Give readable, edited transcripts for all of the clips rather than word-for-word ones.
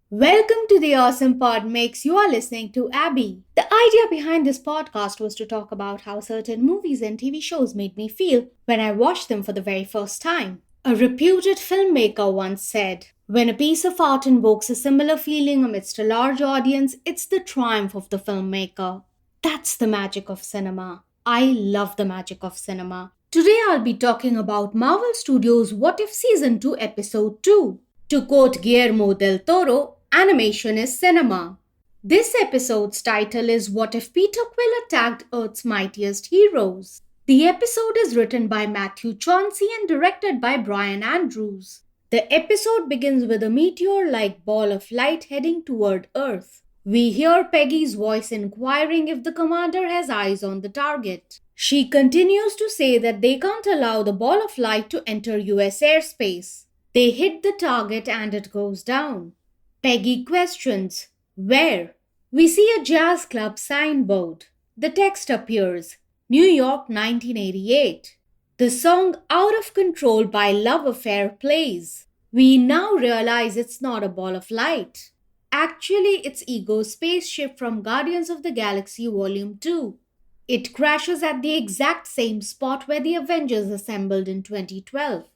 Welcome to the Awesome Pod Mix. You are listening to Abby. The idea behind this podcast was to talk about how certain movies and TV shows made me feel when I watched them for the very first time. A reputed filmmaker once said, "When a piece of art invokes a similar feeling amidst a large audience, it's the triumph of the filmmaker." That's the magic of cinema. I love the magic of cinema. Today I'll be talking about Marvel Studios' What If Season 2 Episode 2. To quote Guillermo del Toro, animation is cinema. This episode's title is What If Peter Quill Attacked Earth's Mightiest Heroes? The episode is written by Matthew Chauncey and directed by Brian Andrews. The episode begins with a meteor-like ball of light heading toward Earth. We hear Peggy's voice inquiring if the commander has eyes on the target. She continues to say that they can't allow the ball of light to enter US airspace. They hit the target and it goes down. Peggy questions, "Where?" We see a jazz club signboard. The text appears, New York 1988. The song Out of Control by Love Affair plays. We now realize it's not a ball of light. Actually, it's Ego's spaceship from Guardians of the Galaxy Volume 2. It crashes at the exact same spot where the Avengers assembled in 2012.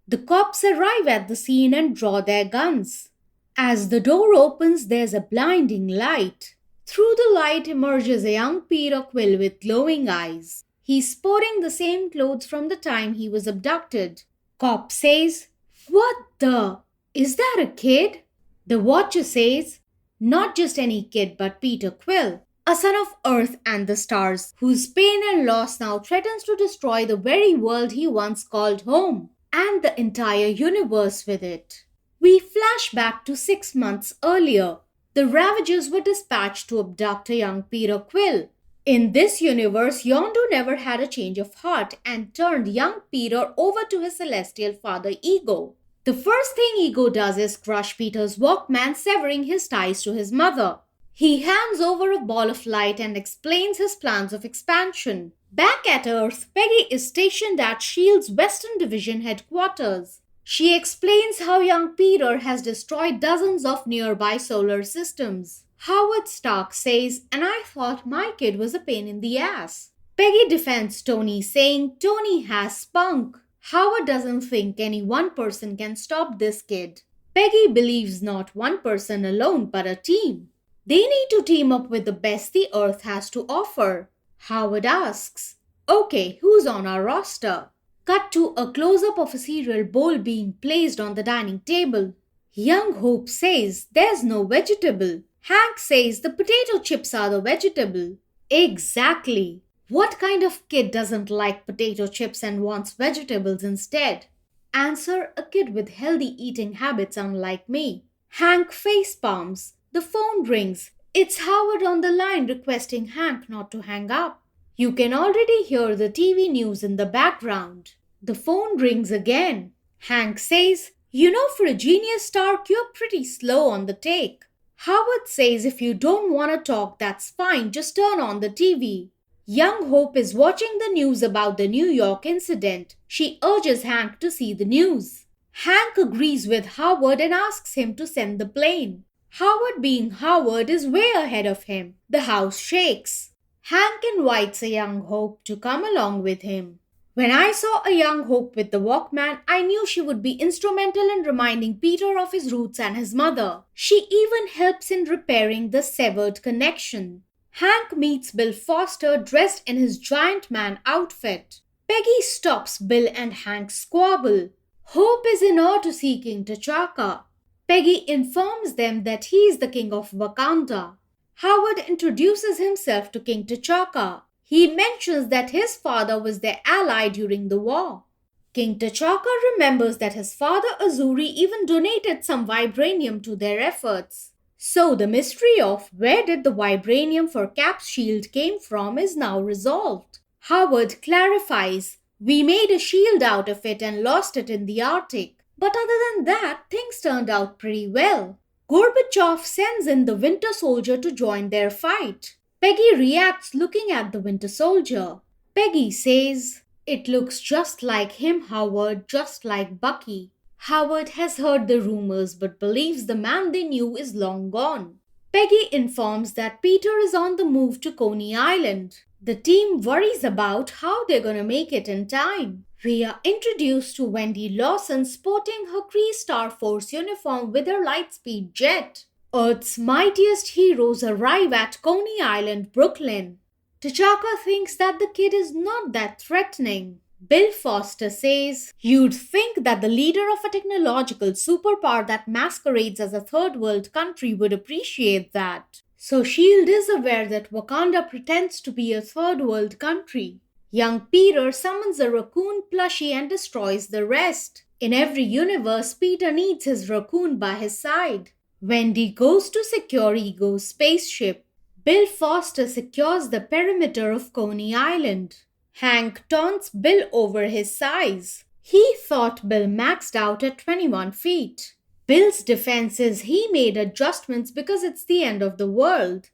The cops arrive at the scene and draw their guns. As the door opens, there's a blinding light. Through the light emerges a young Peter Quill with glowing eyes. He's sporting the same clothes from the time he was abducted. Cop says, "What the? Is that a kid?" The Watcher says, "Not just any kid, but Peter Quill, a son of Earth and the stars, whose pain and loss now threatens to destroy the very world he once called home, and the entire universe with it." We flash back to 6 months earlier. The Ravagers were dispatched to abduct a young Peter Quill. In this universe, Yondu never had a change of heart and turned young Peter over to his celestial father Ego. The first thing Ego does is crush Peter's Walkman, severing his ties to his mother. He hands over a ball of light and explains his plans of expansion. Back at Earth, Peggy is stationed at S.H.I.E.L.D.'s Western Division headquarters. She explains how young Peter has destroyed dozens of nearby solar systems. Howard Stark says, "And I thought my kid was a pain in the ass." Peggy defends Tony, saying Tony has spunk. Howard doesn't think any one person can stop this kid. Peggy believes not one person alone, but a team. They need to team up with the best the Earth has to offer. Howard asks, "Okay, who's on our roster?" Cut to a close-up of a cereal bowl being placed on the dining table. Young Hope says, "There's no vegetable." Hank says the potato chips are the vegetable. Exactly. What kind of kid doesn't like potato chips and wants vegetables instead? Answer, a kid with healthy eating habits unlike me. Hank face palms. The phone rings. It's Howard on the line requesting Hank not to hang up. You can already hear the TV news in the background. The phone rings again. Hank says, "You know, for a genius, Stark, you're pretty slow on the take." Howard says, "If you don't want to talk, that's fine, just turn on the TV." Young Hope is watching the news about the New York incident. She urges Hank to see the news. Hank agrees with Howard and asks him to send the plane. Howard, being Howard, is way ahead of him. The house shakes. Hank invites a young Hope to come along with him. When I saw a young Hope with the Walkman, I knew she would be instrumental in reminding Peter of his roots and his mother. She even helps in repairing the severed connection. Hank meets Bill Foster dressed in his giant man outfit. Peggy stops Bill and Hank squabble. Hope is in awe to see King T'Chaka. Peggy informs them that he is the king of Wakanda. Howard introduces himself to King T'Chaka. He mentions that his father was their ally during the war. King T'Chaka remembers that his father Azuri even donated some vibranium to their efforts. So the mystery of where did the vibranium for Cap's shield came from is now resolved. Howard clarifies, "We made a shield out of it and lost it in the Arctic. But other than that, things turned out pretty well." Gorbachev sends in the Winter Soldier to join their fight. Peggy reacts looking at the Winter Soldier. Peggy says, "It looks just like him, Howard, just like Bucky." Howard has heard the rumors but believes the man they knew is long gone. Peggy informs that Peter is on the move to Coney Island. The team worries about how they're gonna make it in time. We are introduced to Wendy Lawson sporting her Kree Star Force uniform with her lightspeed jet. Earth's mightiest heroes arrive at Coney Island, Brooklyn. T'Chaka thinks that the kid is not that threatening. Bill Foster says, "You'd think that the leader of a technological superpower that masquerades as a third world country would appreciate that." So S.H.I.E.L.D. is aware that Wakanda pretends to be a third world country. Young Peter summons a raccoon plushie and destroys the rest. In every universe, Peter needs his raccoon by his side. Wendy goes to secure Ego's spaceship. Bill Foster secures the perimeter of Coney Island. Hank taunts Bill over his size. He thought Bill maxed out at 21 feet. Bill's defense is he made adjustments because it's the end of the world.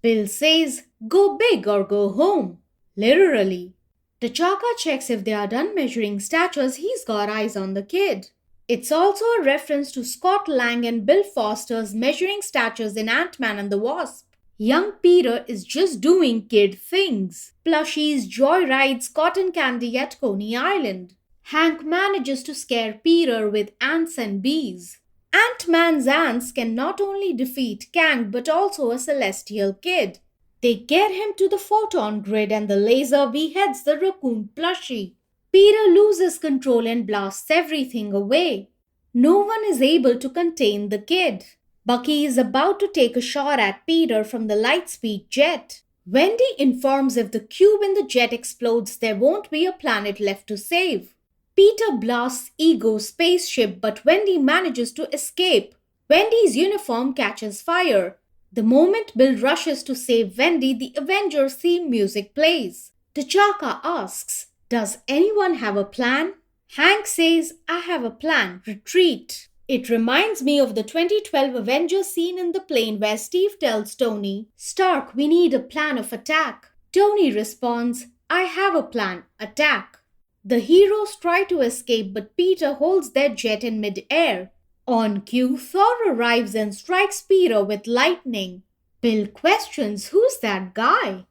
Bill says, "Go big or go home." Literally. T'Chaka checks if they are done measuring statues. He's got eyes on the kid. It's also a reference to Scott Lang and Bill Foster's measuring statues in Ant-Man and the Wasp. Young Peter is just doing kid things. Plushies, joyrides, cotton candy at Coney Island. Hank manages to scare Peter with ants and bees. Ant-Man's ants can not only defeat Kang but also a celestial kid. They get him to the photon grid and the laser beheads the raccoon plushie. Peter loses control and blasts everything away. No one is able to contain the kid. Bucky is about to take a shot at Peter from the lightspeed jet. Wendy informs if the cube in the jet explodes, there won't be a planet left to save. Peter blasts Ego's spaceship, but Wendy manages to escape. Wendy's uniform catches fire. The moment Bill rushes to save Wendy, the Avengers theme music plays. T'Chaka asks, "Does anyone have a plan?" Hank says, "I have a plan. Retreat." It reminds me of the 2012 Avengers scene in the plane where Steve tells Tony, "Stark, we need a plan of attack." Tony responds, "I have a plan. Attack." The heroes try to escape, but Peter holds their jet in mid-air. On cue, Thor arrives and strikes Peter with lightning. Bill questions, "Who's that guy?"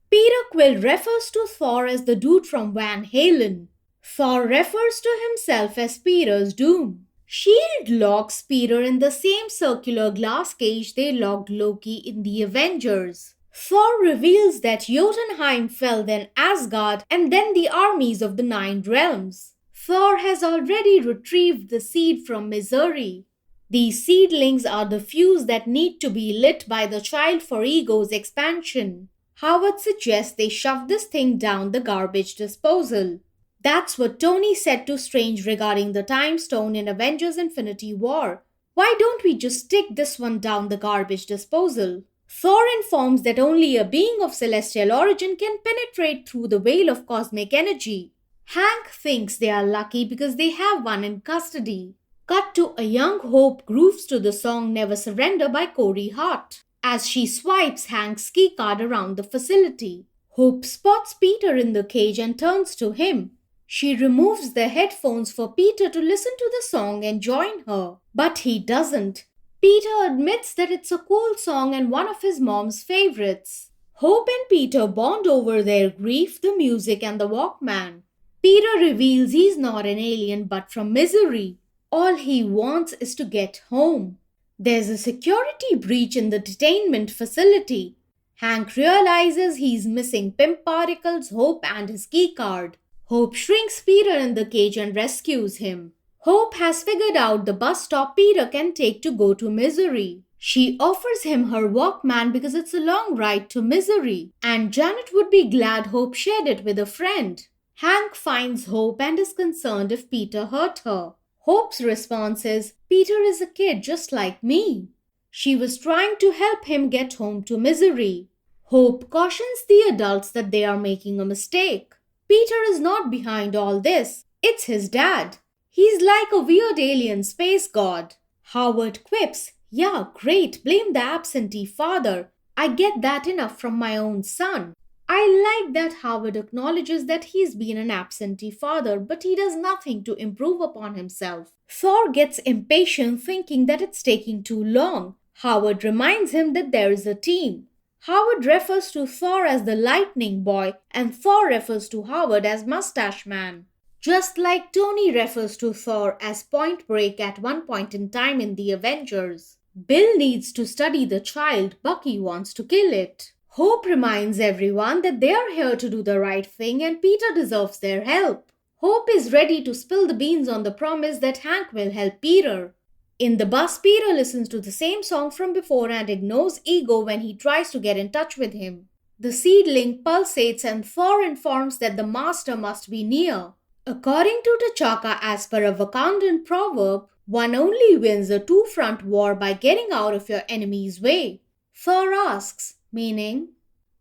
Peter Quill refers to Thor as the dude from Van Halen. Thor refers to himself as Peter's Doom. S.H.I.E.L.D. locks Peter in the same circular glass cage they locked Loki in the Avengers. Thor reveals that Jotunheim fell, then Asgard, and then the armies of the Nine Realms. Thor has already retrieved the seed from Missouri. These seedlings are the fuse that need to be lit by the child for Ego's expansion. Howard suggests they shove this thing down the garbage disposal. That's what Tony said to Strange regarding the Time Stone in Avengers Infinity War. Why don't we just stick this one down the garbage disposal? Thor informs that only a being of celestial origin can penetrate through the veil of cosmic energy. Hank thinks they are lucky because they have one in custody. Cut to a young Hope grooves to the song Never Surrender by Corey Hart as she swipes Hank's keycard around the facility. Hope spots Peter in the cage and turns to him. She removes the headphones for Peter to listen to the song and join her, but he doesn't. Peter admits that it's a cool song and one of his mom's favorites. Hope and Peter bond over their grief, the music, and the Walkman. Peter reveals he's not an alien but from Missouri. All he wants is to get home. There's a security breach in the detainment facility. Hank realizes he's missing Pimp Particles, Hope, and his keycard. Hope shrinks Peter in the cage and rescues him. Hope has figured out the bus stop Peter can take to go to Missouri. She offers him her Walkman because it's a long ride to Missouri, and Janet would be glad Hope shared it with a friend. Hank finds Hope and is concerned if Peter hurt her. Hope's response is, "Peter is a kid just like me." She was trying to help him get home to Missouri. Hope cautions the adults that they are making a mistake. Peter is not behind all this. It's his dad. He's like a weird alien space god. Howard quips, "Yeah, great, blame the absentee father. I get that enough from my own son." I like that Howard acknowledges that he's been an absentee father, but he does nothing to improve upon himself. Thor gets impatient thinking that it's taking too long. Howard reminds him that there is a team. Howard refers to Thor as the Lightning Boy, and Thor refers to Howard as Mustache Man. Just like Tony refers to Thor as Point Break at one point in time in the Avengers. Bill needs to study the child, Bucky wants to kill it. Hope reminds everyone that they are here to do the right thing and Peter deserves their help. Hope is ready to spill the beans on the promise that Hank will help Peter. In the bus, Peter listens to the same song from before and ignores Ego when he tries to get in touch with him. The seedling pulsates and Thor informs that the master must be near. According to T'Chaka, as per a Wakandan proverb, one only wins a two-front war by getting out of your enemy's way. Thor asks, meaning?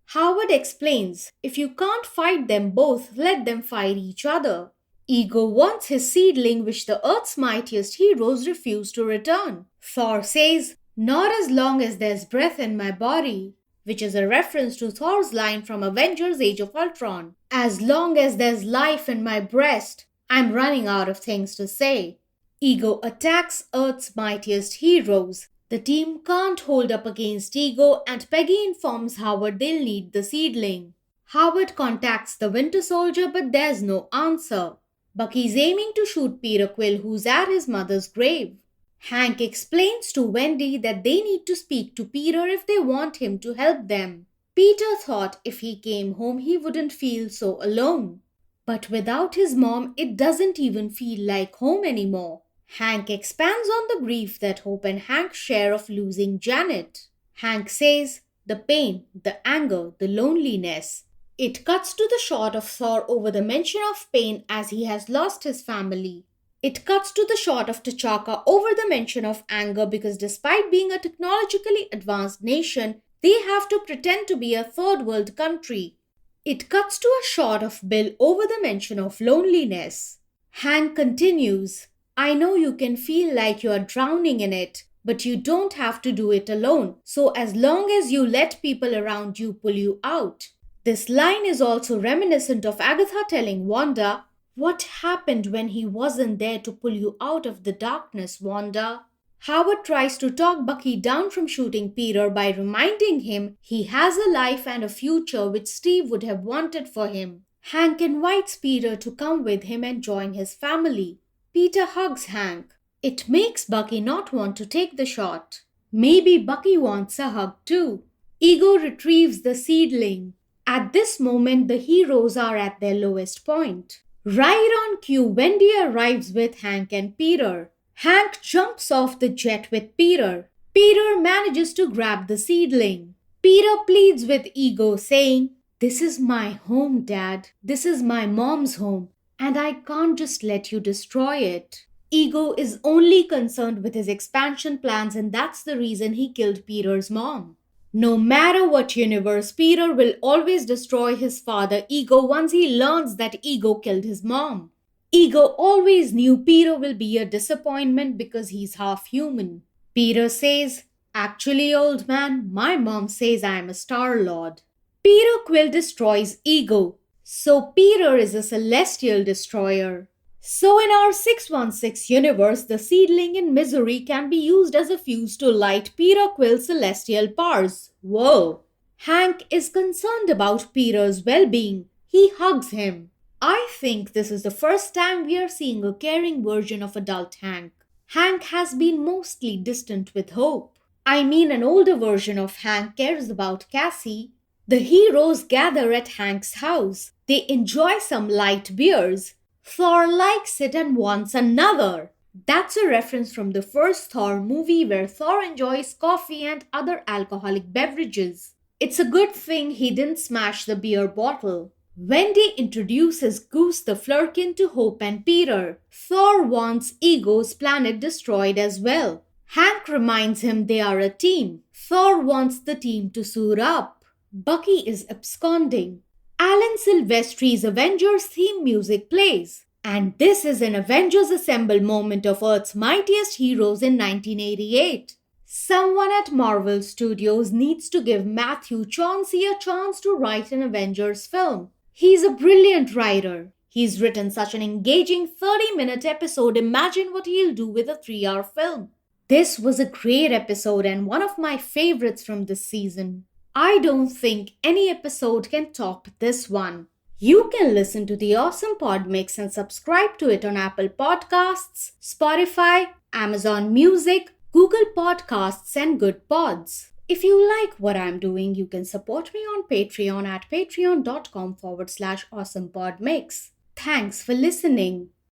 Howard explains, if you can't fight them both, let them fight each other. Ego wants his seedling, which the Earth's mightiest heroes refuse to return. Thor says, not as long as there's breath in my body, which is a reference to Thor's line from Avengers Age of Ultron. As long as there's life in my breast, I'm running out of things to say. Ego attacks Earth's mightiest heroes. The team can't hold up against Ego and Peggy informs Howard they'll need the seedling. Howard contacts the Winter Soldier but there's no answer. Bucky's aiming to shoot Peter Quill, who's at his mother's grave. Hank explains to Wendy that they need to speak to Peter if they want him to help them. Peter thought if he came home he wouldn't feel so alone. But without his mom, it doesn't even feel like home anymore. Hank expands on the grief that Hope and Hank share of losing Janet. Hank says, the pain, the anger, the loneliness. It cuts to the shot of Thor over the mention of pain as he has lost his family. It cuts to the shot of T'Chaka over the mention of anger because despite being a technologically advanced nation, they have to pretend to be a third world country. It cuts to a shot of Bill over the mention of loneliness. Hank continues, I know you can feel like you are drowning in it, but you don't have to do it alone. So as long as you let people around you pull you out. This line is also reminiscent of Agatha telling Wanda, what happened when he wasn't there to pull you out of the darkness, Wanda? Howard tries to talk Bucky down from shooting Peter by reminding him he has a life and a future which Steve would have wanted for him. Hank invites Peter to come with him and join his family. Peter hugs Hank. It makes Bucky not want to take the shot. Maybe Bucky wants a hug too. Ego retrieves the seedling. At this moment, the heroes are at their lowest point. Right on cue, Wendy arrives with Hank and Peter. Hank jumps off the jet with Peter. Peter manages to grab the seedling. Peter pleads with Ego, saying, this is my home, Dad. This is my mom's home, and I can't just let you destroy it. Ego is only concerned with his expansion plans, and that's the reason he killed Peter's mom. No matter what universe, Peter will always destroy his father Ego once he learns that Ego killed his mom. Ego always knew Peter will be a disappointment because he's half human. Peter says, actually, old man, my mom says I am a Star-Lord. Peter Quill destroys Ego. So Peter is a celestial destroyer. So in our 616 universe, the seedling in misery can be used as a fuse to light Peter Quill's celestial powers. Whoa! Hank is concerned about Peter's well-being. He hugs him. I think this is the first time we are seeing a caring version of adult Hank. Hank has been mostly distant with Hope. I mean, an older version of Hank cares about Cassie. The heroes gather at Hank's house. They enjoy some light beers. Thor likes it and wants another. That's a reference from the first Thor movie where Thor enjoys coffee and other alcoholic beverages. It's a good thing he didn't smash the beer bottle. Wendy introduces Goose the Flurkin to Hope and Peter. Thor wants Ego's planet destroyed as well. Hank reminds him they are a team. Thor wants the team to suit up. Bucky is absconding. Alan Silvestri's Avengers theme music plays. And this is an Avengers Assemble moment of Earth's mightiest heroes in 1988. Someone at Marvel Studios needs to give Matthew Chauncey a chance to write an Avengers film. He's a brilliant writer. He's written such an engaging 30-minute episode. Imagine what he'll do with a 3-hour film. This was a great episode and one of my favorites from this season. I don't think any episode can top this one. You can listen to the awesome pod mix and subscribe to it on Apple Podcasts, Spotify, Amazon Music, Google Podcasts, and Good Pods. If you like what I'm doing, you can support me on Patreon at patreon.com/awesomepodmix. Thanks for listening.